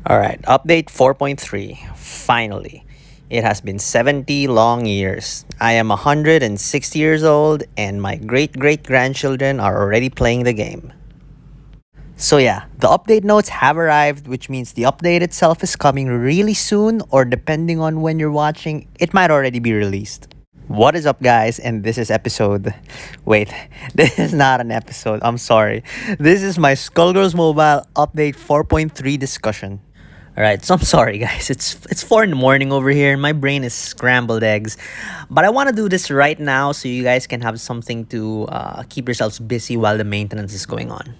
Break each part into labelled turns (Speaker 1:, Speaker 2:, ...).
Speaker 1: All right, update 4.3. Finally. It has been 70 long years. I am 160 years old, and my great great grandchildren are already playing the game. So, yeah, the update notes have arrived, which means the update itself is coming really soon, or depending on when you're watching, it might already be released. What is up, guys? And this is episode. Wait, this is not an episode. I'm sorry. This is my Skullgirls Mobile Update 4.3 discussion. All right, so I'm sorry, guys. It's 4 in the morning over here, and my brain is scrambled eggs. But I want to do this right now so you guys can have something to keep yourselves busy while the maintenance is going on.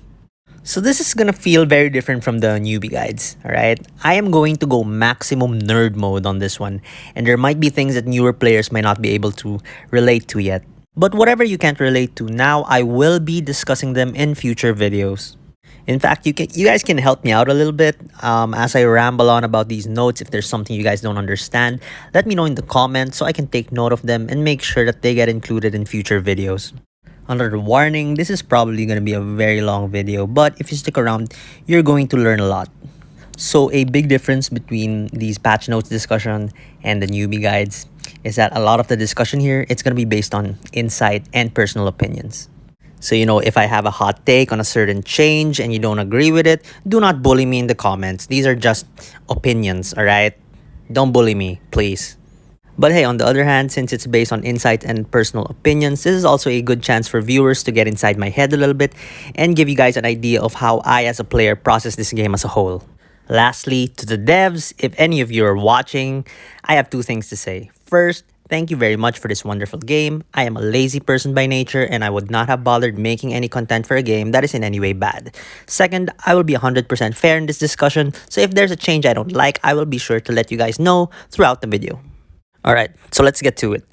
Speaker 1: So this is gonna feel very different from the newbie guides, alright? I am going to go maximum nerd mode on this one, and there might be things that newer players might not be able to relate to yet. But whatever you can't relate to now, I will be discussing them in future videos. In fact, you guys can help me out a little bit as I ramble on about these notes. If there's something you guys don't understand, let me know in the comments so I can take note of them and make sure that they get included in future videos. Under the warning, this is probably going to be a very long video, but if you stick around, you're going to learn a lot. So a big difference between these patch notes discussion and the newbie guides is that a lot of the discussion here, it's going to be based on insight and personal opinions. So, if I have a hot take on a certain change and you don't agree with it, do not bully me in the comments. These are just opinions, alright? Don't bully me, please. But hey, on the other hand, since it's based on insight and personal opinions, this is also a good chance for viewers to get inside my head a little bit and give you guys an idea of how I as a player process this game as a whole. Lastly, to the devs, if any of you are watching, I have two things to say. First, thank you very much for this wonderful game. I am a lazy person by nature and I would not have bothered making any content for a game that is in any way bad. Second, I will be 100% fair in this discussion, so if there's a change I don't like, I will be sure to let you guys know throughout the video. Alright, so let's get to it.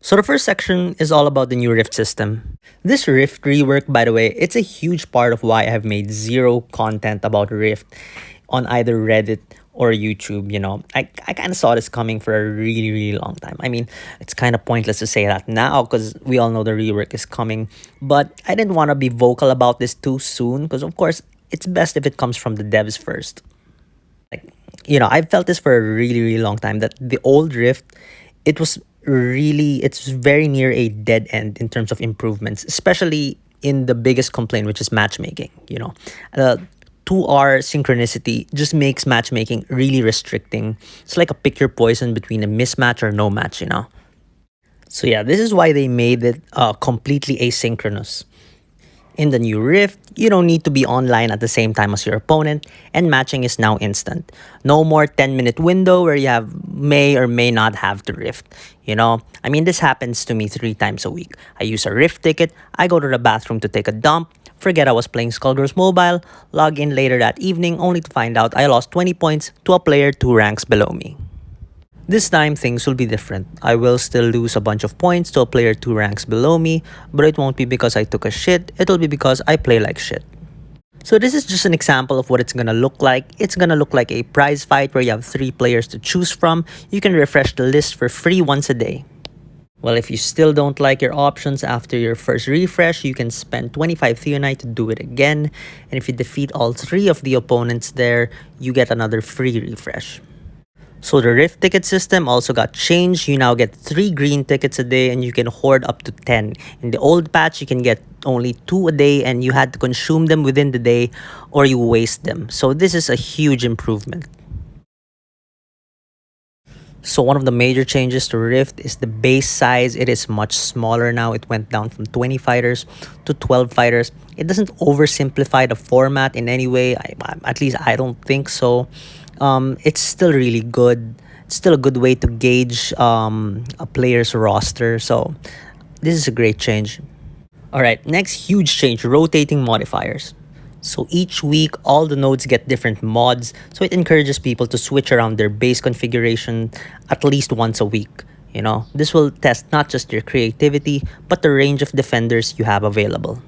Speaker 1: So the first section is all about the new Rift system. This Rift rework, by the way, it's a huge part of why I have made zero content about Rift on either Reddit or YouTube. I kind of saw this coming for a really, really long time. I mean, it's kind of pointless to say that now because we all know the rework is coming. But I didn't want to be vocal about this too soon because, of course, it's best if it comes from the devs first. I've felt this for a really, really long time that the old Rift, it's very near a dead end in terms of improvements, especially in the biggest complaint, which is matchmaking. The 2R synchronicity just makes matchmaking really restricting. It's like a pick your poison between a mismatch or no match, So yeah, this is why they made it completely asynchronous. In the new Rift, you don't need to be online at the same time as your opponent, and matching is now instant. No more 10-minute window where you may or may not have to Rift. I mean, this happens to me 3 times a week. I use a Rift ticket, I go to the bathroom to take a dump, forget I was playing Skullgirls Mobile, log in later that evening only to find out I lost 20 points to a player 2 ranks below me. This time, things will be different. I will still lose a bunch of points to a player 2 ranks below me, but it won't be because I took a shit, it'll be because I play like shit. So this is just an example of what it's gonna look like. It's gonna look like a prize fight where you have 3 players to choose from. You can refresh the list for free once a day. Well, if you still don't like your options after your first refresh, you can spend 25 Theonite to do it again. And if you defeat all 3 of the opponents there, you get another free refresh. So the Rift ticket system also got changed. You now get 3 green tickets a day and you can hoard up to 10. In the old patch, you can get only 2 a day and you had to consume them within the day or you waste them. So this is a huge improvement. So one of the major changes to Rift is the base size. It is much smaller now. It went down from 20 fighters to 12 fighters. It doesn't oversimplify the format in any way. At least I don't think so. It's still really good. It's still a good way to gauge a player's roster. So this is a great change. Alright, next huge change, rotating modifiers. So each week, all the nodes get different mods. So it encourages people to switch around their base configuration at least once a week. This will test not just your creativity, but the range of defenders you have available.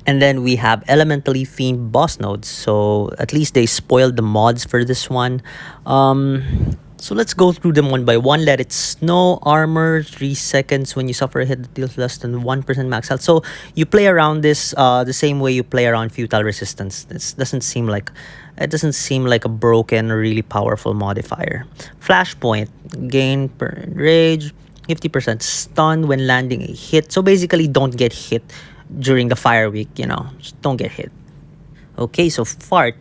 Speaker 1: And then we have elementally themed boss nodes. So at least they spoiled the mods for this one. So let's go through them one by one. Let it snow, armor, 3 seconds when you suffer a hit that deals less than 1% max health. So you play around this the same way you play around futile resistance. This doesn't seem like It doesn't seem like a broken or really powerful modifier. Flashpoint, gain per rage, 50% stun when landing a hit. So basically, don't get hit during the fire week, just don't get hit. Okay, so fart.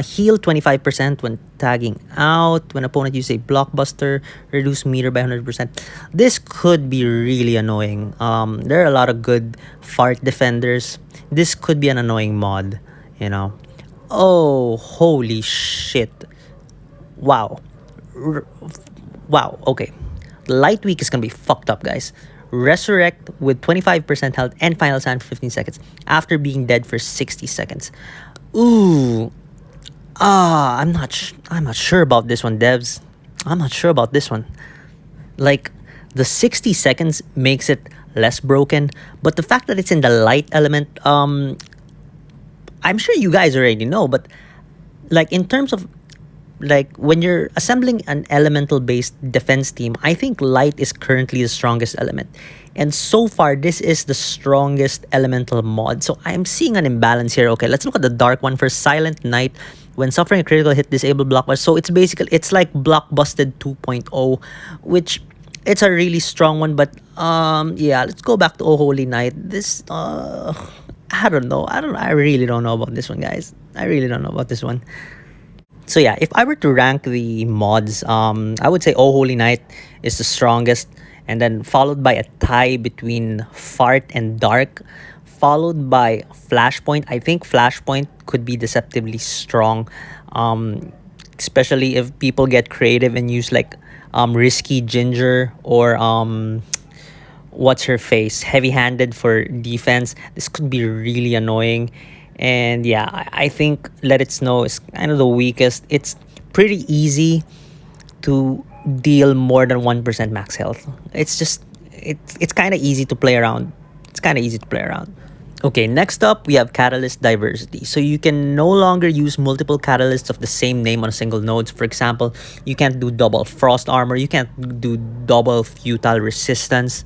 Speaker 1: Heal 25% when tagging out. When opponent uses a blockbuster, reduce meter by 100%. This could be really annoying. There are a lot of good fart defenders. This could be an annoying mod. Oh, holy shit. Wow. Wow, okay. Light week is gonna be fucked up, guys. Resurrect with 25% health and final stand for 15 seconds after being dead for 60 seconds. Ooh. I'm not sure about this one, devs. I'm not sure about this one. Like, the 60 seconds makes it less broken, but the fact that it's in the light element, I'm sure you guys already know, but like in terms of like when you're assembling an elemental based defense team, I think light is currently the strongest element. And so far, this is the strongest elemental mod. So I'm seeing an imbalance here. Okay, let's look at the dark one first. Silent Night. When suffering a critical hit, disable blockbuster. So it's like Blockbusted 2.0, which it's a really strong one. But yeah, let's go back to Oh Holy Night. This I don't know. I really don't know about this one, guys. I really don't know about this one. So yeah, if I were to rank the mods, I would say Oh Holy Night is the strongest, and then followed by a tie between Fart and Dark, followed by Flashpoint. I think Flashpoint could be deceptively strong, especially if people get creative and use like Risky Ginger or what's her face, Heavy Handed for defense. This could be really annoying. And yeah, I think Let It Snow is kind of the weakest. It's pretty easy to deal more than 1% max health. It's kind of easy to play around. Okay, next up we have Catalyst Diversity. So you can no longer use multiple catalysts of the same name on a single node. For example, you can't do double Frost Armor, you can't do double Futile Resistance.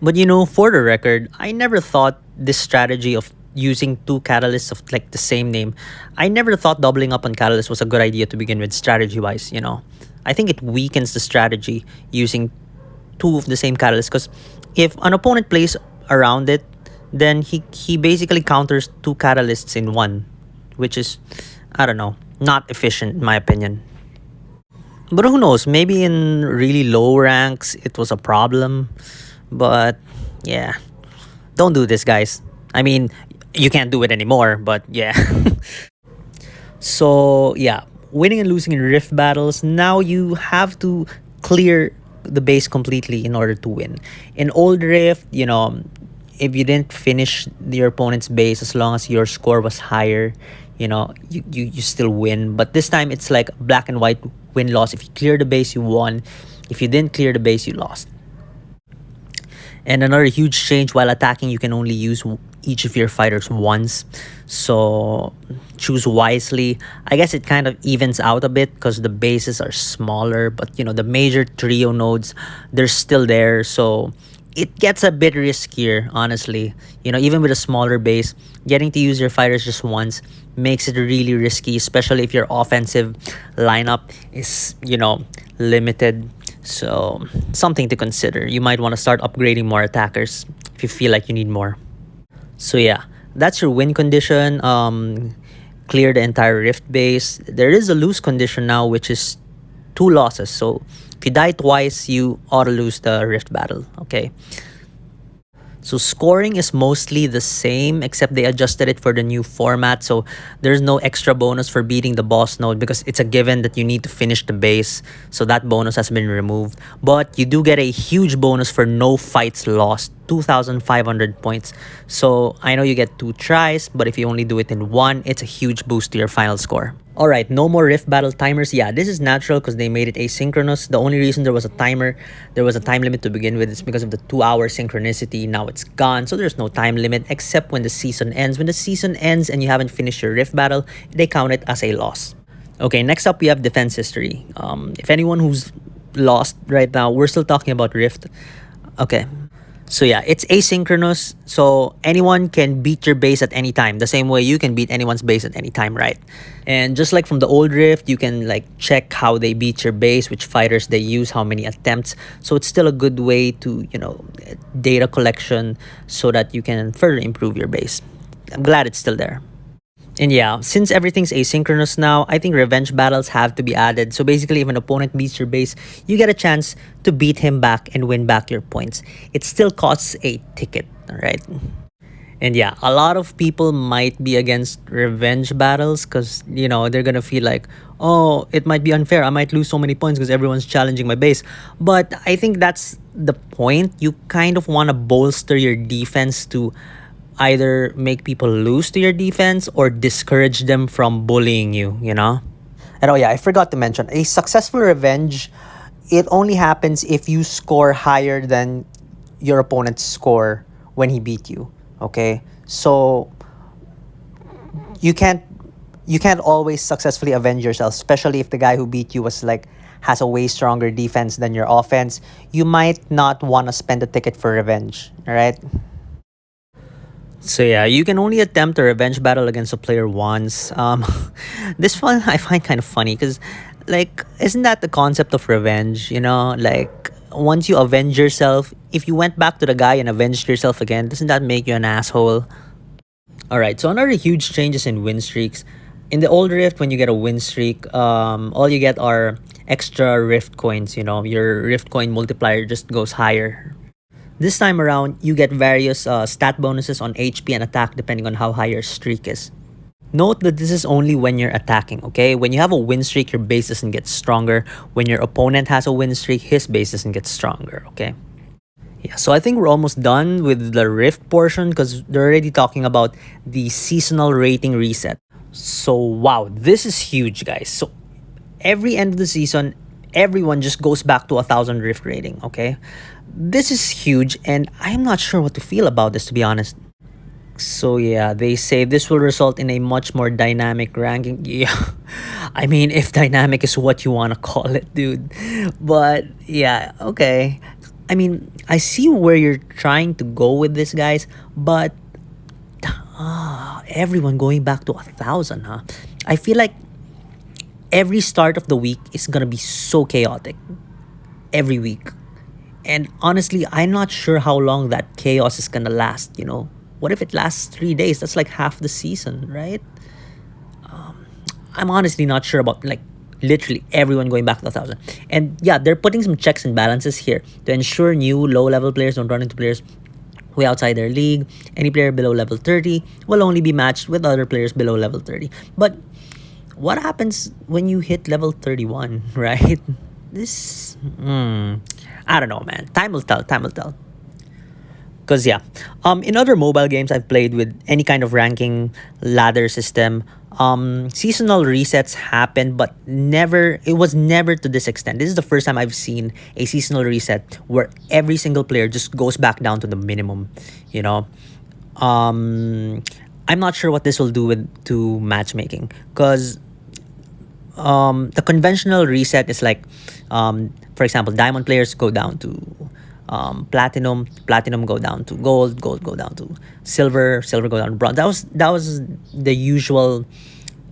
Speaker 1: But for the record, I never thought this strategy of using two catalysts of like the same name, I never thought doubling up on catalyst was a good idea to begin with, strategy wise. I think it weakens the strategy using two of the same catalyst, because if an opponent plays around it, then he basically counters two catalysts in one, which is, I don't know, not efficient in my opinion. But who knows, maybe in really low ranks it was a problem. But yeah, don't do this, guys. I mean, you can't do it anymore, but yeah. So yeah, winning and losing in Rift battles, now you have to clear the base completely in order to win. In Old Rift, if you didn't finish your opponent's base, as long as your score was higher, you still win. But this time it's like black and white win-loss. If you clear the base, you won. If you didn't clear the base, you lost. And another huge change, while attacking, you can only use each of your fighters once. So choose wisely. I guess it kind of evens out a bit because the bases are smaller, but the major trio nodes, they're still there. So it gets a bit riskier, honestly. Even with a smaller base, getting to use your fighters just once makes it really risky, especially if your offensive lineup is, limited. So something to consider. You might want to start upgrading more attackers if you feel like you need more. So yeah, that's your win condition. Clear the entire Rift base. There is a lose condition now, which is 2 losses. So if you die twice, you auto lose the Rift battle. Okay. So scoring is mostly the same, except they adjusted it for the new format. So there's no extra bonus for beating the boss node because it's a given that you need to finish the base. So that bonus has been removed. But you do get a huge bonus for no fights lost, 2,500 points. So I know you get 2 tries, but if you only do it in 1, it's a huge boost to your final score. Alright, no more Rift battle timers. Yeah, this is natural because they made it asynchronous. The only reason there was a time limit to begin with is because of the 2-hour synchronicity. Now it's gone, so there's no time limit except when the season ends. When the season ends and you haven't finished your Rift battle, they count it as a loss. Okay, next up we have defense history. If anyone who's lost right now, we're still talking about Rift. Okay. So yeah, it's asynchronous, so anyone can beat your base at any time, the same way you can beat anyone's base at any time, right? And just like from the old Rift, you can like check how they beat your base, which fighters they use, how many attempts. So it's still a good way to, data collection so that you can further improve your base. I'm glad it's still there. And yeah, since everything's asynchronous now, I think revenge battles have to be added. So basically, if an opponent beats your base, you get a chance to beat him back and win back your points. It still costs a ticket, right? And yeah, a lot of people might be against revenge battles because, they're gonna feel like, oh, it might be unfair. I might lose so many points because everyone's challenging my base. But I think that's the point. You kind of want to bolster your defense to either make people lose to your defense or discourage them from bullying you. And oh yeah, I forgot to mention, a successful revenge, it only happens if you score higher than your opponent's score when he beat you. Okay? So you can't always successfully avenge yourself, especially if the guy who beat you was like has a way stronger defense than your offense. You might not want to spend a ticket for revenge, all right? So yeah, you can only attempt a revenge battle against a player once. This one I find kind of funny because, like, isn't that the concept of revenge? Like once you avenge yourself, if you went back to the guy and avenged yourself again, doesn't that make you an asshole? All right. So another huge changes in win streaks. In the old Rift, when you get a win streak, all you get are extra Rift coins. Your Rift coin multiplier just goes higher. This time around, you get various stat bonuses on HP and attack depending on how high your streak is. Note that this is only when you're attacking, okay? When you have a win streak, your base doesn't get stronger. When your opponent has a win streak, his base doesn't get stronger, okay? Yeah, so I think we're almost done with the Rift portion because they're already talking about the seasonal rating reset. So wow, this is huge, guys. So every end of the season, everyone just goes back to 1,000 Rift rating, okay? This is huge, and I'm not sure what to feel about this, to be honest. So yeah, they say this will result in a much more dynamic ranking. Yeah, I mean, if dynamic is what you want to call it, dude. But yeah, okay. I mean, I see where you're trying to go with this, guys, but everyone going back to 1,000, huh? I feel like every start of the week is gonna be so chaotic. Every week. And honestly, I'm not sure how long that chaos is gonna last. What if it lasts 3 days? That's like half the season, right? I'm honestly not sure about like literally everyone going back to 1,000. And yeah, they're putting some checks and balances here to ensure new low-level players don't run into players way outside their league. Any player below level 30 will only be matched with other players below level 30. But what happens when you hit level 31, right? This... I don't know, man. Time will tell. Time will tell. Because yeah, in other mobile games I've played with any kind of ranking ladder system, seasonal resets happen, but never. It was never to this extent. This is the first time I've seen a seasonal reset where every single player just goes back down to the minimum. I'm not sure what this will do to matchmaking because the conventional reset is like, for example, diamond players go down to platinum go down to gold go down to silver go down to bronze. That was the usual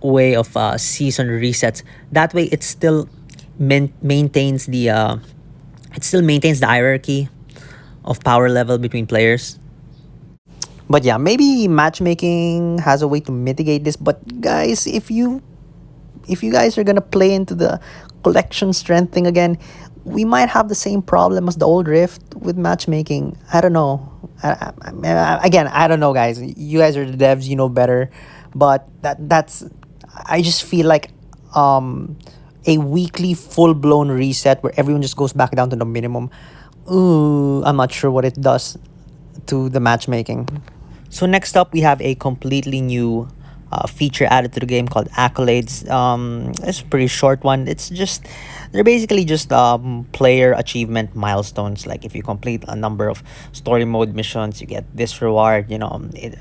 Speaker 1: way of season resets. That way, it still maintains the hierarchy of power level between players. But yeah, maybe matchmaking has a way to mitigate this. But guys, if you guys are gonna play into the collection strength thing again, we might have the same problem as the old Rift with matchmaking. I don't know. Again, I don't know, guys. You guys are the devs, you know better. But that's. I just feel like a weekly full-blown reset where everyone just goes back down to the minimum. Ooh, I'm not sure what it does to the matchmaking. So next up, we have a completely new feature added to the game called accolades. It's a pretty short one. They're basically just player achievement milestones. Like if you complete a number of story mode missions, you get this reward. There's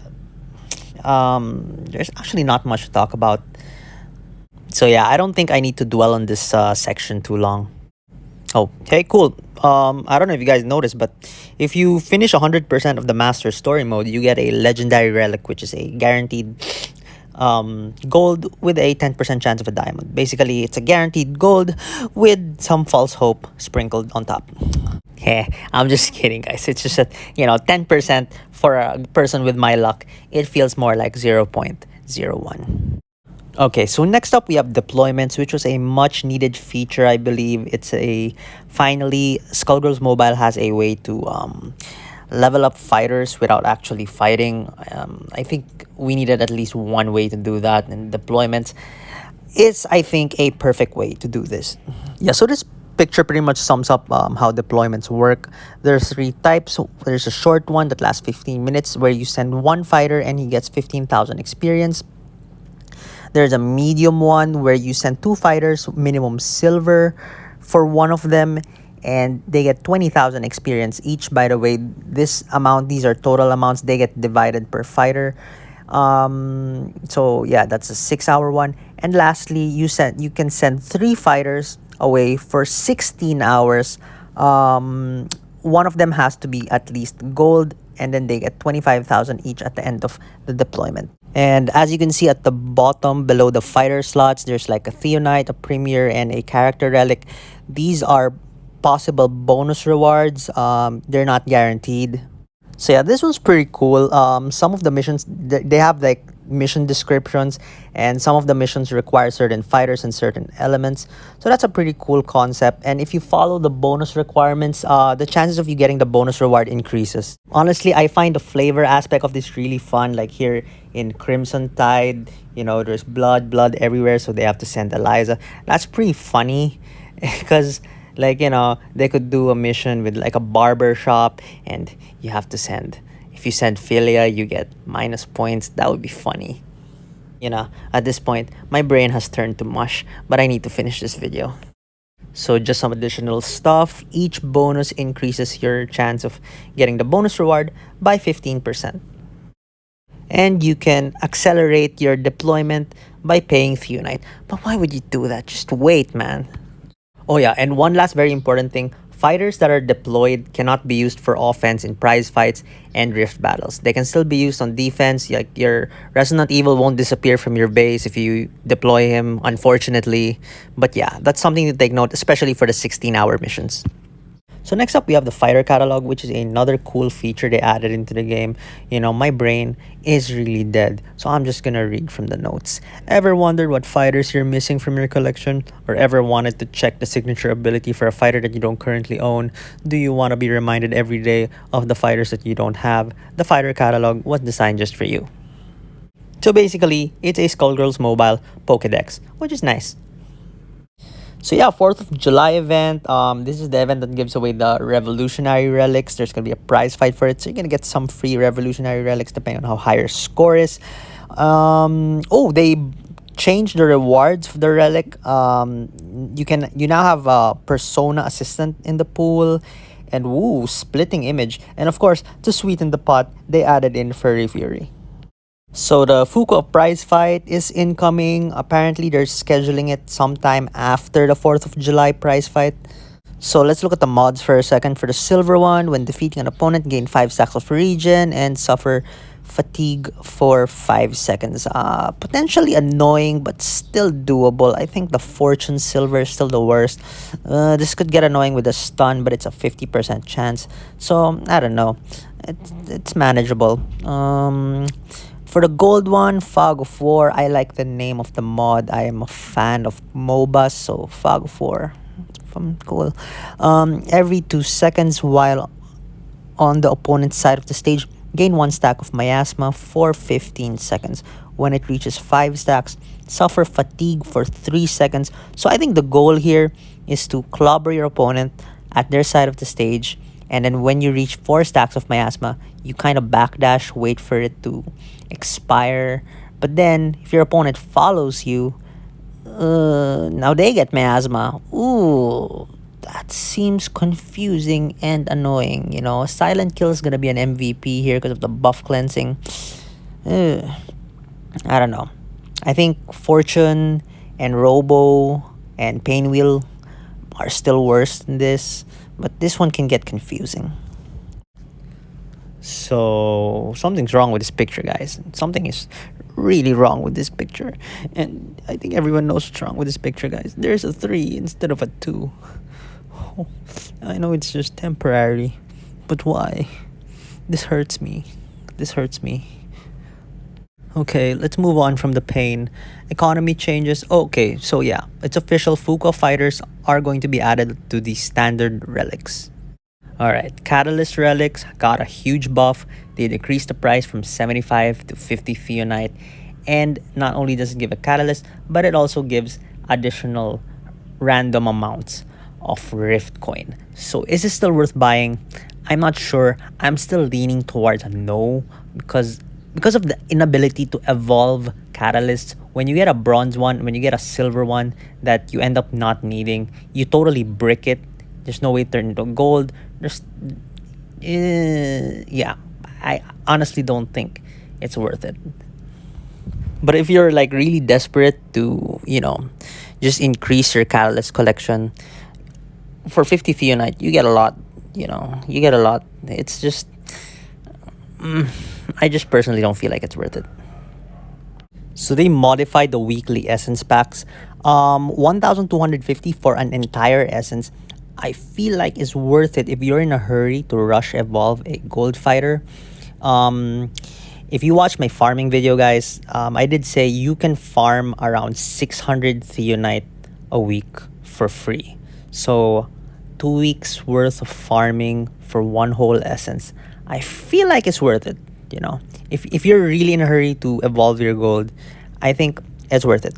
Speaker 1: actually not much to talk about. So yeah, I don't think I need to dwell on this section too long. Oh, okay, cool. I don't know if you guys noticed, but if you finish 100% of the master story mode, you get a legendary relic, which is a guaranteed gold with a 10% chance of a diamond. Basically, it's a guaranteed gold with some false hope sprinkled on top. Heh, I'm just kidding, guys. It's just that, 10% for a person with my luck, it feels more like 0.01. Okay, so next up we have deployments, which was a much needed feature, I believe. It's a finally Skullgirls Mobile has a way to level up fighters without actually fighting. I think we needed at least one way to do that, and deployments is, I think, a perfect way to do this. Yeah, so this picture pretty much sums up how deployments work. There's three types. There's a short one that lasts 15 minutes where you send one fighter and he gets 15,000 experience. There's a medium one where you send two fighters, minimum silver for one of them, and they get 20,000 experience each. By the way, these are total amounts. They get divided per fighter. So yeah, that's a 6 hour one. And lastly, you can send three fighters away for 16 hours. One of them has to be at least gold, and then they get 25,000 each at the end of the deployment. And as you can see at the bottom below the fighter slots, there's like a Theonite, a Premier, and a character relic. These are possible bonus rewards. They're not guaranteed. So yeah, this one's pretty cool. Some of the missions, they have like mission descriptions, and some of the missions require certain fighters and certain elements. So that's a pretty cool concept. And if you follow the bonus requirements, the chances of you getting the bonus reward increases. Honestly, I find the flavor aspect of this really fun. Like here in Crimson Tide, there's blood everywhere, so they have to send Eliza. That's pretty funny because they could do a mission with like a barber shop, and you have to send, if you send Philia, you get minus points. That would be funny. At this point my brain has turned to mush, but I need to finish this video. So just some additional stuff. Each bonus increases your chance of getting the bonus reward by 15%. And you can accelerate your deployment by paying Theonite. But why would you do that? Just wait, man. Oh yeah, and one last very important thing. Fighters that are deployed cannot be used for offense in prize fights and rift battles. They can still be used on defense. Like your Resident Evil won't disappear from your base if you deploy him, unfortunately. But yeah, that's something to take note, especially for the 16-hour missions. So next up, we have the fighter catalog, which is another cool feature they added into the game. My brain is really dead, so I'm just gonna read from the notes. Ever wondered what fighters you're missing from your collection? Or ever wanted to check the signature ability for a fighter that you don't currently own? Do you want to be reminded every day of the fighters that you don't have? The fighter catalog was designed just for you. So basically, it's a Skullgirls mobile Pokédex, which is nice. So yeah, 4th of July event. This is the event that gives away the revolutionary relics. There's gonna be a prize fight for it, so you're gonna get some free revolutionary relics depending on how high your score is. They changed the rewards for the relic. You now have a persona assistant in the pool, and splitting image, and of course to sweeten the pot, they added in Furry Fury. So the Fuku prize fight is incoming. Apparently, they're scheduling it sometime after the 4th of July prize fight. So let's look at the mods for a second. For the silver one, when defeating an opponent, gain 5 stacks of regen and suffer fatigue for 5 seconds. Potentially annoying, but still doable. I think the fortune silver is still the worst. This could get annoying with a stun, but it's a 50% chance. So I don't know. It's manageable. For the gold one, Fog of War, I like the name of the mod. I am a fan of MOBAs, so Fog of War, cool. Every 2 seconds while on the opponent's side of the stage, gain 1 stack of Miasma for 15 seconds. When it reaches 5 stacks, suffer fatigue for 3 seconds. So I think the goal here is to clobber your opponent at their side of the stage, and then when you reach 4 stacks of Miasma, you kind of backdash, wait for it to expire. But then, if your opponent follows you, now they get Miasma. Ooh, that seems confusing and annoying. Silent Kill is gonna be an MVP here because of the buff cleansing. I don't know. I think Fortune and Robo and Painwheel are still worse than this, but this one can get confusing. So something's wrong with this picture, guys. Something is really wrong with this picture. And I think everyone knows what's wrong with this picture, guys. There's a 3 instead of a 2. Oh, I know it's just temporary, but why? This hurts me. This hurts me. Okay, let's move on from the pain. Economy changes. Okay, so yeah, it's official. Fuqua fighters are going to be added to the standard relics. Alright, Catalyst relics got a huge buff. They decreased the price from 75 to 50 Theonite. And not only does it give a catalyst, but it also gives additional random amounts of Rift coin. So is it still worth buying? I'm not sure. I'm still leaning towards a no because of the inability to evolve catalysts. When you get a bronze one, when you get a silver one that you end up not needing, you totally brick it. There's no way to turn into gold. Yeah, I honestly don't think it's worth it. But if you're like really desperate to, just increase your catalyst collection, for 50 Theonite, you get a lot. You get a lot. It's just, I just personally don't feel like it's worth it. So they modified the weekly essence packs. 1,250 for an entire essence. I feel like it's worth it if you're in a hurry to rush evolve a gold fighter. If you watch my farming video, guys, I did say you can farm around 600 Theonite a week for free. So 2 weeks worth of farming for one whole essence. I feel like it's worth it. If you're really in a hurry to evolve your gold, I think it's worth it.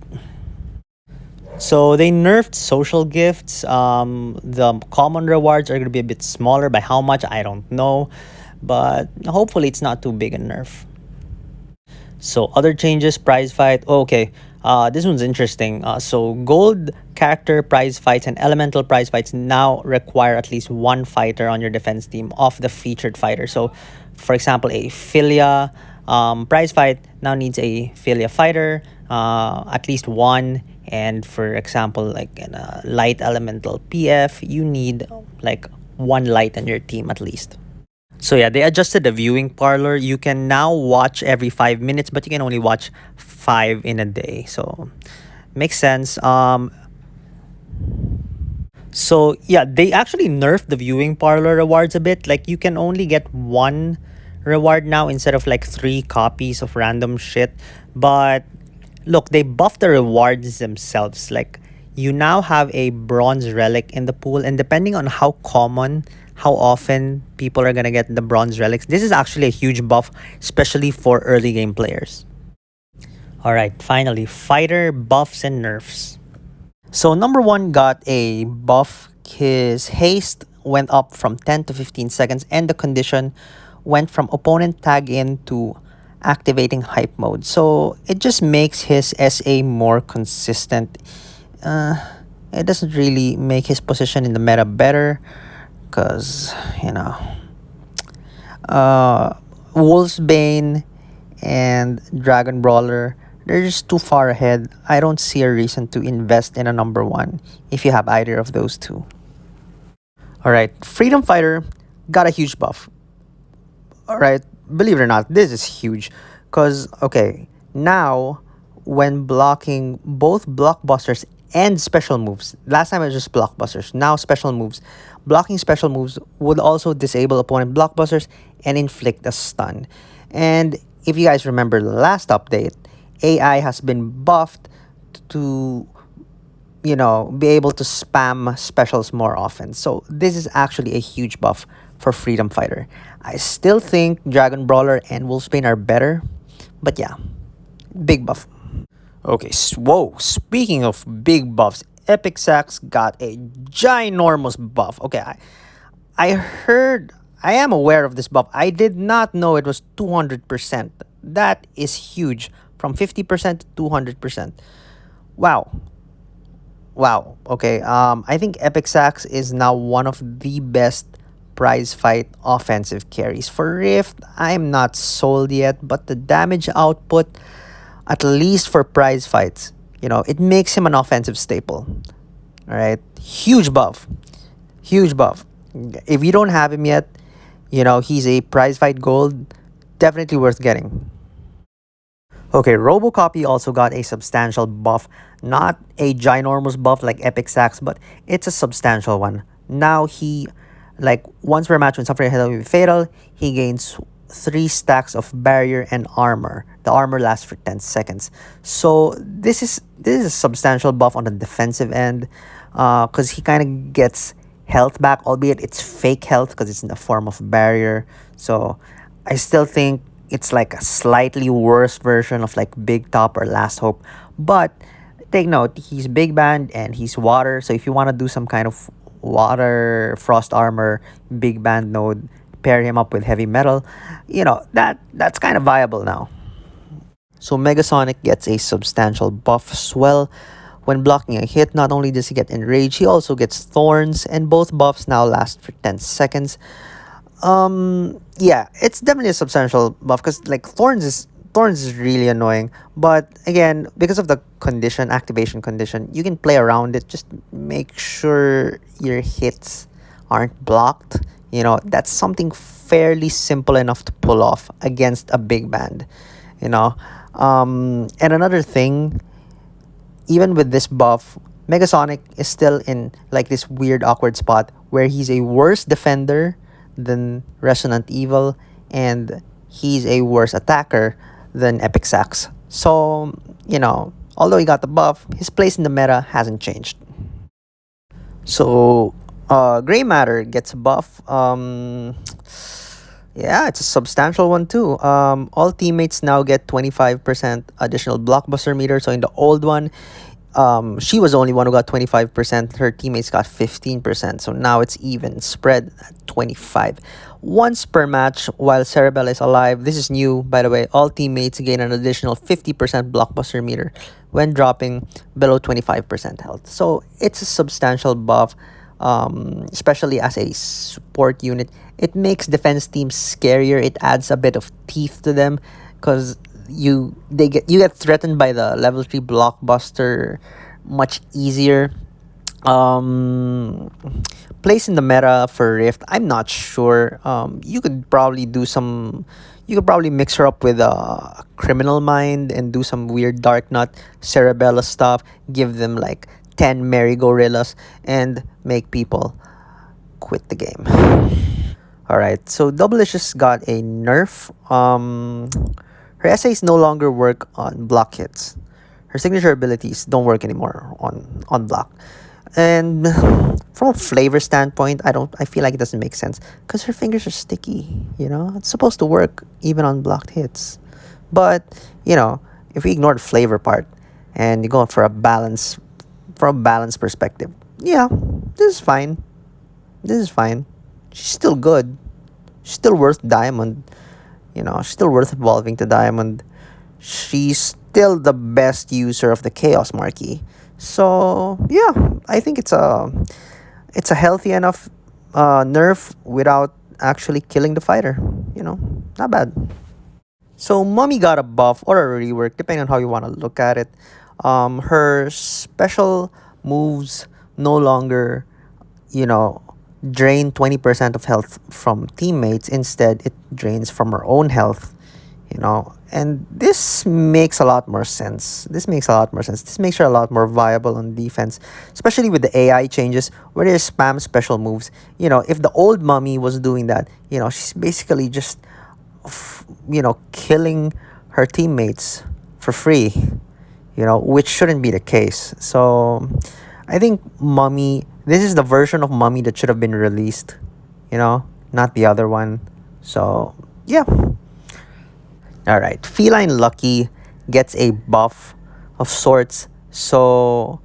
Speaker 1: So they nerfed social gifts. The common rewards are going to be a bit smaller. By how much, I don't know. But hopefully it's not too big a nerf. So other changes, prize fight. Okay, this one's interesting. So gold character prize fights and elemental prize fights now require at least one fighter on your defense team of the featured fighter. So for example, a Philia prize fight now needs a Philia fighter, at least one. And for example, like in a light elemental PF, you need like one light on your team at least. So yeah, they adjusted the viewing parlor. You can now watch every 5 minutes, but you can only watch 5 in a day. So makes sense. So yeah, they actually nerfed the viewing parlor rewards a bit. Like you can only get one reward now instead of like 3 copies of random shit. But look, they buffed the rewards themselves. Like you now have a bronze relic in the pool, and depending on how often people are gonna get the bronze relics, this is actually a huge buff, especially for early game players. Alright, finally, fighter buffs and nerfs. So number 1 got a buff. His haste went up from 10 to 15 seconds, and the condition went from opponent tag in to activating hype mode. So it just makes his SA more consistent. It doesn't really make his position in the meta better, because Wolfsbane and Dragon Brawler, they're just too far ahead. I don't see a reason to invest in a number 1 if you have either of those two. Alright, Freedom Fighter got a huge buff. Alright, believe it or not, this is huge. Because, okay, now when blocking both blockbusters and special moves, last time it was just blockbusters, now special moves, blocking special moves would also disable opponent blockbusters and inflict a stun. And if you guys remember the last update, AI has been buffed to, be able to spam specials more often. So this is actually a huge buff for Freedom Fighter. I still think Dragon Brawler and Wolfsbane are better, but yeah, big buff. Okay, whoa, speaking of big buffs, Epic Sax got a ginormous buff. Okay, I am aware of this buff. I did not know it was 200%. That is huge. From 50% to 200%. Wow. Okay, I think Epic Sax is now one of the best prize fight offensive carries. For Rift, I'm not sold yet, but the damage output, at least for prize fights, it makes him an offensive staple. All right, huge buff, huge buff. If you don't have him yet, he's a prize fight gold, definitely worth getting. Okay, Robocop also got a substantial buff, not a ginormous buff like Epic Sax, but it's a substantial one. Now like once per match when suffering a hit will be fatal, he gains 3 stacks of barrier and armor. The armor lasts for 10 seconds. So this is a substantial buff on the defensive end, because he kind of gets health back, albeit it's fake health because it's in the form of barrier. So I still think it's like a slightly worse version of like Big Top or Last Hope. But take note, he's Big Band and he's water. So if you want to do some kind of water frost armor, Big Band node, pair him up with heavy metal, that's kind of viable now. So Megasonic gets a substantial buff as well. When blocking a hit, not only does he get enraged, he also gets thorns, and both buffs now last for 10 seconds. Yeah, it's definitely a substantial buff because like thorns is really annoying. But again, because of the activation condition, you can play around it. Just make sure your hits aren't blocked. That's something fairly simple enough to pull off against a big band. You know, and another thing, even with this buff, Megasonic is still in like this weird awkward spot where he's a worse defender than Resonant Evil, and he's a worse attacker than Epic Sax. So, although he got the buff, his place in the meta hasn't changed. So, Gray Matter gets a buff. Yeah, it's a substantial one too. All teammates now get 25% additional blockbuster meter. So in the old one, she was the only one who got 25%. Her teammates got 15%. So now it's even spread at 25. Once per match while Cerebell is alive. This is new, by the way. All teammates gain an additional 50% blockbuster meter when dropping below 25% health. So it's a substantial buff, especially as a support unit. It makes defense teams scarier. It adds a bit of teeth to them because you get threatened by the level 3 blockbuster much easier. Place in the meta for Rift, I'm not sure. You could probably mix her up with a Criminal Mind and do some weird Dark Nut Cerebella stuff. Give them like 10 Merry Gorillas and make people quit the game. Alright, so Doublelicious got a nerf. Her essays no longer work on block hits. Her signature abilities don't work anymore on block. And from a flavor standpoint, I feel like it doesn't make sense because her fingers are sticky. It's supposed to work even on blocked hits. But if we ignore the flavor part and you go for a balance, from a balance perspective, yeah, this is fine. She's still good. She's still worth diamond. She's still worth evolving to diamond. She's still the best user of the Chaos Marquee. So yeah, I think it's a healthy enough nerf without actually killing the fighter. Not bad. So Mummy got a buff or a rework, depending on how you want to look at it. Her special moves no longer, drain 20% of health from teammates. Instead, it drains from her own health. And this makes a lot more sense. This makes her a lot more viable on defense, especially with the AI changes where they spam special moves. If the old Mummy was doing that, she's basically just, killing her teammates for free, which shouldn't be the case. So I think this is the version of Mummy that should have been released, not the other one. So yeah. Alright, Feline Lucky gets a buff of sorts. So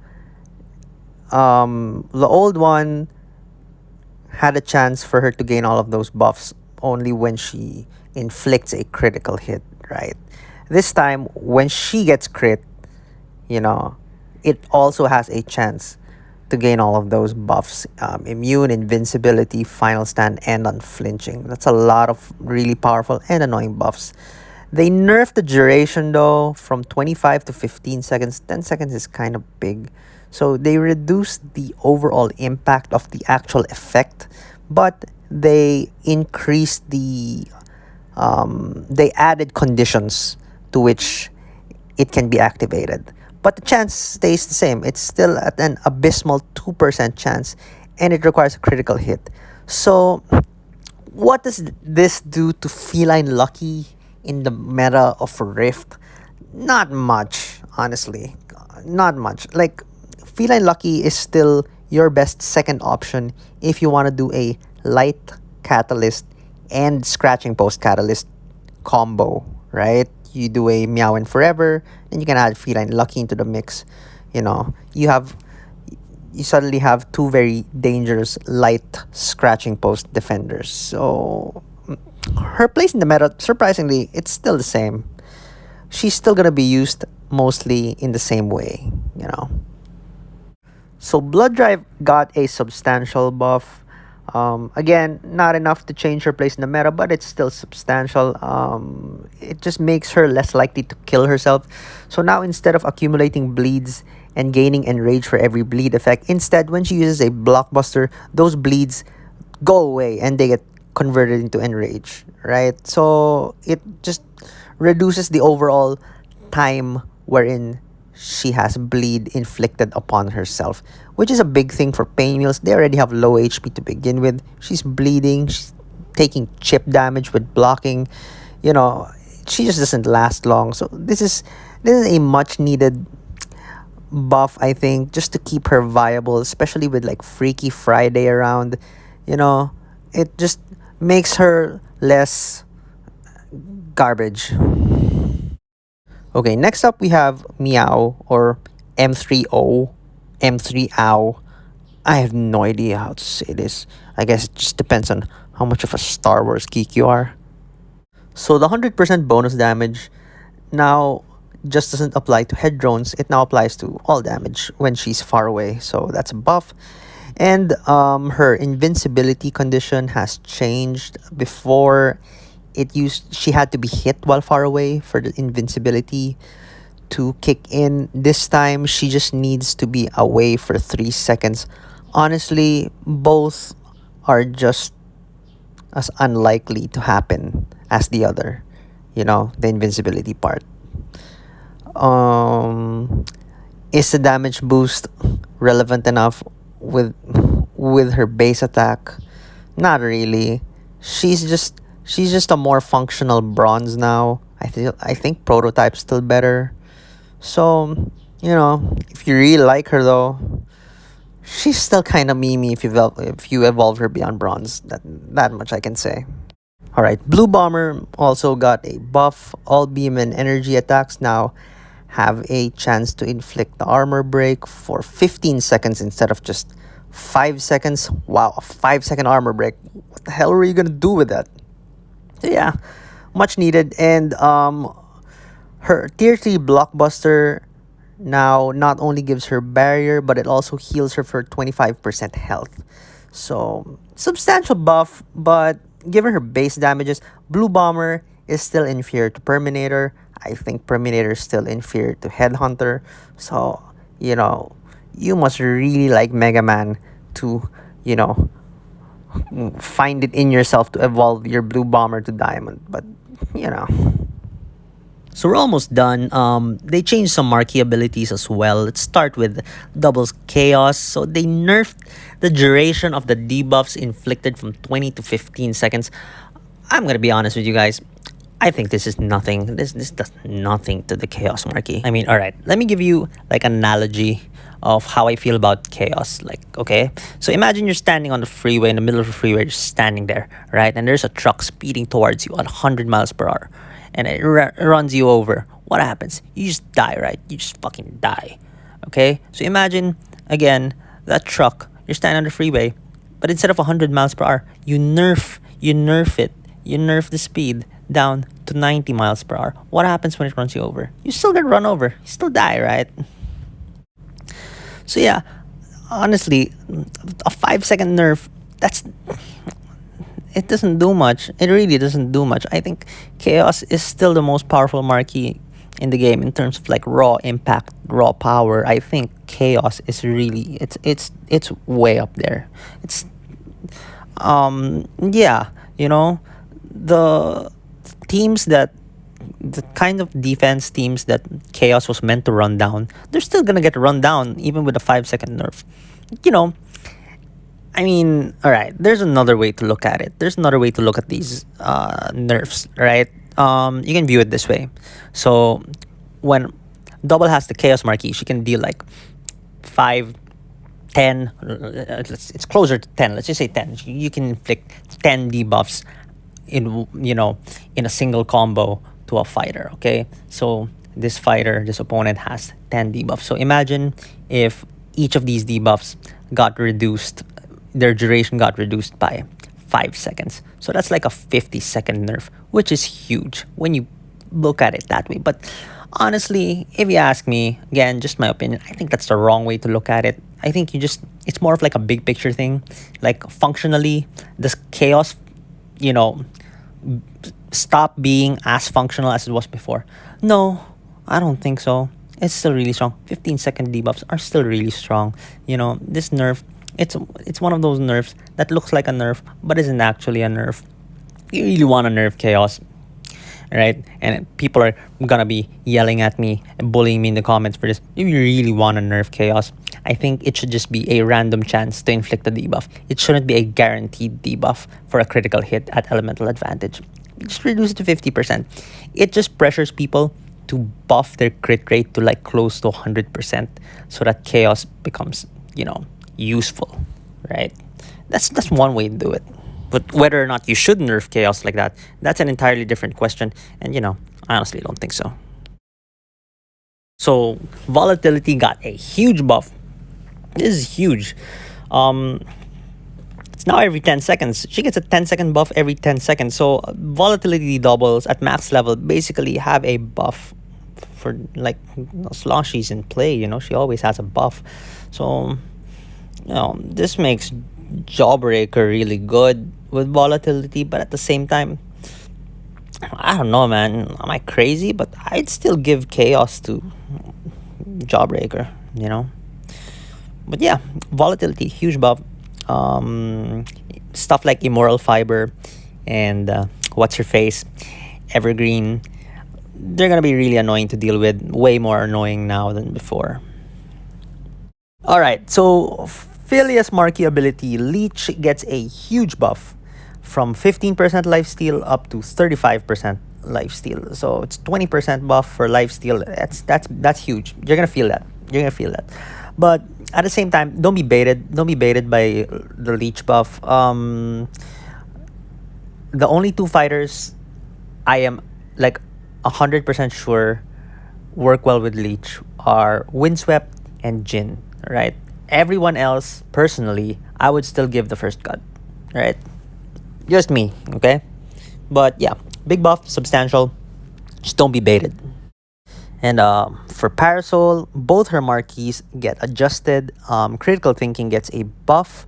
Speaker 1: the old one had a chance for her to gain all of those buffs only when she inflicts a critical hit, right? This time, when she gets crit, it also has a chance to gain all of those buffs. Immune, invincibility, final stand, and unflinching. That's a lot of really powerful and annoying buffs. They nerfed the duration though from 25 to 15 seconds. 10 seconds is kind of big. So they reduce the overall impact of the actual effect, but they increase they added conditions to which it can be activated. But the chance stays the same. It's still at an abysmal 2% chance, and it requires a critical hit. So, what does this do to Feline Lucky in the meta of Rift? Not much, honestly. Not much. Like, Feline Lucky is still your best second option if you want to do a light catalyst and scratching post catalyst combo, right? You do a Meow and Forever, then you can add Feline Lucky into the mix. You know, you suddenly have two very dangerous light scratching post defenders. So her place in the meta, surprisingly, it's still the same. She's still gonna be used mostly in the same way, you know. So Blood Drive got a substantial buff. Again, not enough to change her place in the meta, but it's still substantial. It just makes her less likely to kill herself. So now instead of accumulating bleeds and gaining enrage for every bleed effect, instead when she uses a blockbuster, those bleeds go away and they get converted into enrage, right? So it just reduces the overall time wherein she has bleed inflicted upon herself, which is a big thing for pain meals. They already have low HP to begin with. She's bleeding, she's taking chip damage with blocking. You know, she just doesn't last long. So this is a much needed buff, I think, just to keep her viable, especially with like Freaky Friday around. You know, it just makes her less garbage. Okay, next up we have Meow or M3O, M3OW. I have no idea how to say this. I guess it just depends on how much of a Star Wars geek you are. So the 100% bonus damage now just doesn't apply to head drones. It now applies to all damage when she's far away. So that's a buff. And her invincibility condition has changed. Before, she had to be hit while far away for the invincibility to kick in. This time she just needs to be away for 3 seconds. Honestly, both are just as unlikely to happen as the other, you know, the invincibility part. um is the damage boost relevant enough with her base attack? Not really. She's just a more functional bronze now. I think prototype's still better. So, you know, if you really like her though, she's still kind of memey if you evolve her beyond bronze. That much I can say. All right, Blue Bomber also got a buff. All beam and energy attacks now have a chance to inflict the armor break for 15 seconds instead of just 5 seconds. Wow, a 5-second armor break. What the hell were you gonna do with that? So yeah, much needed. And her tier 3 blockbuster now not only gives her barrier, but it also heals her for 25% health. So substantial buff, but given her base damages, Blue Bomber is still inferior to Perminator. I think Perminator is still inferior to Headhunter. So, you know, you must really like Mega Man to, you know, find it in yourself to evolve your Blue Bomber to Diamond. But, you know. So we're almost done. They changed some marquee abilities as well. Let's start with Doubles Chaos. So they nerfed the duration of the debuffs inflicted from 20 to 15 seconds. I'm gonna be honest with you guys. I think this is nothing. This does nothing to the Chaos marquee. I mean, all right. Let me give you like an analogy of how I feel about Chaos. Like, okay, so imagine you're standing on the freeway in the middle of the freeway, just standing there, right? And there's a truck speeding towards you at 100 miles per hour, and it runs you over. What happens? You just die, right? You just fucking die. Okay, so imagine again that truck. You're standing on the freeway, but instead of 100 miles per hour, you nerf it. You nerf the speed down to 90 miles per hour. What happens when it runs you over? You still get run over. You still die, right? So yeah, honestly, a 5-second nerf, it doesn't do much. It really doesn't do much. I think Chaos is still the most powerful marquee in the game in terms of like raw impact, raw power, I think Chaos is really it's way up there. It's yeah, you know, the teams that the kind of defense teams that Chaos was meant to run down, they're still gonna get run down even with a 5 second nerf. You know, I mean, all right. There's another way to look at it. There's another way to look at these nerfs, right? You can view it this way. So when Double has the Chaos Marquee, she can deal like 5, 10. It's closer to 10. Let's just say 10. You can inflict 10 debuffs in a single combo to a fighter. Okay, so this opponent has 10 debuffs. So imagine if each of these debuffs got reduced, their duration got reduced by 5 seconds. So that's like a 50-second nerf, which is huge when you look at it that way. But honestly, if you ask me, again, just my opinion, I think that's the wrong way to look at it. I think it's more of like a big picture thing. Like functionally, this Chaos, you know, stop being as functional as it was before? No, I don't think so. It's still really strong. 15-second debuffs are still really strong. This nerf, it's one of those nerfs that looks like a nerf but isn't actually a nerf. You really want to nerf Chaos, right? And people are gonna be yelling at me and bullying me in the comments for this. If you really want to nerf Chaos, I think it should just be a random chance to inflict a debuff. It shouldn't be a guaranteed debuff for a critical hit at elemental advantage. Just reduce it to 50%. It just pressures people to buff their crit rate to like close to 100% so that Chaos becomes, useful, right? That's one way to do it. But whether or not you should nerf Chaos like that, that's an entirely different question. And, I honestly don't think so. So, Volatility got a huge buff. This is huge. It's now every 10 seconds. She gets a 10-second buff every 10 seconds. So, Volatility doubles at max level basically have a buff for, like, as long as she's in play, she always has a buff. So, this makes Jawbreaker really good with Volatility, but at the same time, I don't know, man. Am I crazy? But I'd still give Chaos to Jawbreaker, But yeah, Volatility, huge buff. Stuff like Immoral Fiber and What's Her Face, Evergreen, they're gonna be really annoying to deal with. Way more annoying now than before. Alright, so Phileas Marquee ability, Leech gets a huge buff from 15% lifesteal up to 35% lifesteal. So it's 20% buff for lifesteal. That's huge. You're gonna feel that. But at the same time, don't be baited. Don't be baited by the Leech buff. The only two fighters I am like 100% sure work well with Leech are Windswept and Jin, right? Everyone else, personally, I would still give the first cut, right? Just me, okay? But yeah, big buff, substantial. Just don't be baited. And for Parasol, both her marquees get adjusted. Critical Thinking gets a buff.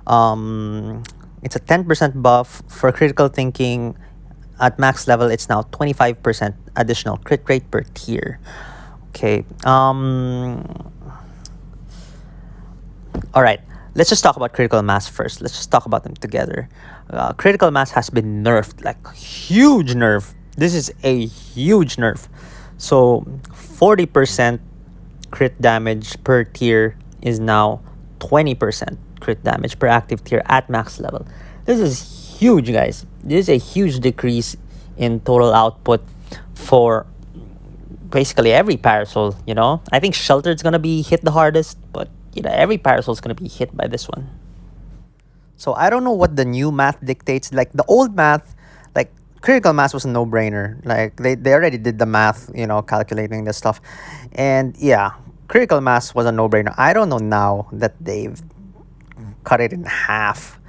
Speaker 1: It's a 10% buff. For Critical Thinking, at max level, it's now 25% additional crit rate per tier. Okay. All right. Let's just talk about Critical Mass first. Let's just talk about them together. Critical Mass has been nerfed, like huge nerf. This is a huge nerf. So 40% crit damage per tier is now 20% crit damage per active tier at max level. This is huge, guys. This is a huge decrease in total output for basically every Parasol, I think Sheltered's gonna be hit the hardest, but every Parasol's gonna be hit by this one. So I don't know what the new math dictates. Like the old math, like Critical Mass was a no-brainer. Like they already did the math, calculating this stuff. And yeah, Critical Mass was a no-brainer. I don't know now that they've cut it in half.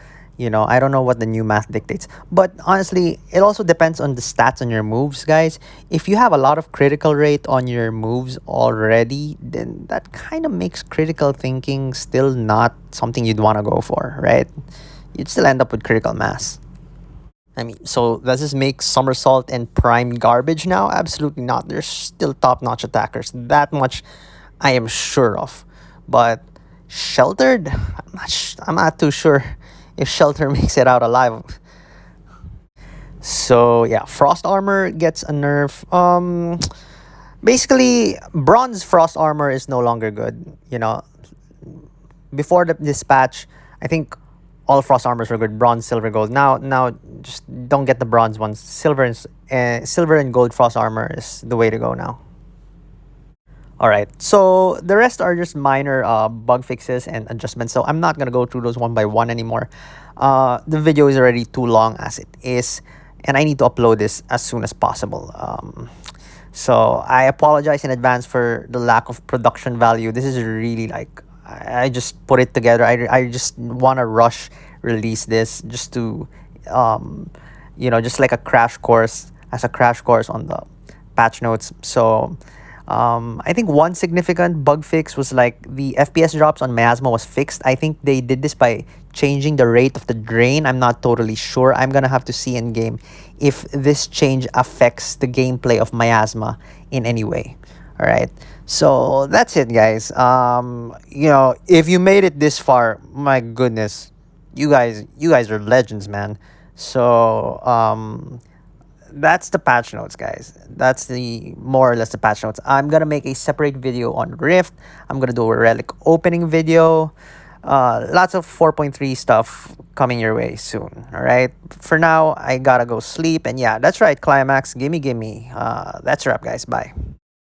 Speaker 1: I don't know what the new math dictates. But honestly, it also depends on the stats on your moves, guys. If you have a lot of critical rate on your moves already, then that kind of makes Critical Thinking still not something you'd want to go for, right? You'd still end up with Critical Mass. I mean, so does this make Somersault and Prime garbage now? Absolutely not. They're still top-notch attackers. That much I am sure of. But Sheltered? I'm not too sure if Shelter makes it out alive. So yeah, Frost Armor gets a nerf. Basically, Bronze Frost Armor is no longer good. You know, before this patch, I think all frost armors were good. Bronze, silver, gold. Now, just don't get the bronze ones. Silver and gold frost armor is the way to go now. All right, so the rest are just minor bug fixes and adjustments. So I'm not gonna go through those one by one anymore. The video is already too long as it is, and I need to upload this as soon as possible. So I apologize in advance for the lack of production value. This is really like I just put it together. I just want to rush release this just to just like a crash course on the patch notes. So I think one significant bug fix was like the FPS drops on Miasma was fixed. I think they did this by changing the rate of the drain. I'm not totally sure. I'm gonna have to see in game if this change affects the gameplay of Miasma in any way. All right. So that's it, guys. If you made it this far, my goodness, you guys are legends, man. So that's the patch notes, guys. That's the more or less the patch notes. I'm gonna make a separate video on Rift. I'm gonna do a relic opening video. Lots of 4.3 stuff coming your way soon. All right. For now, I gotta go sleep. And yeah, that's right. Climax. Gimme. That's a wrap, guys. Bye.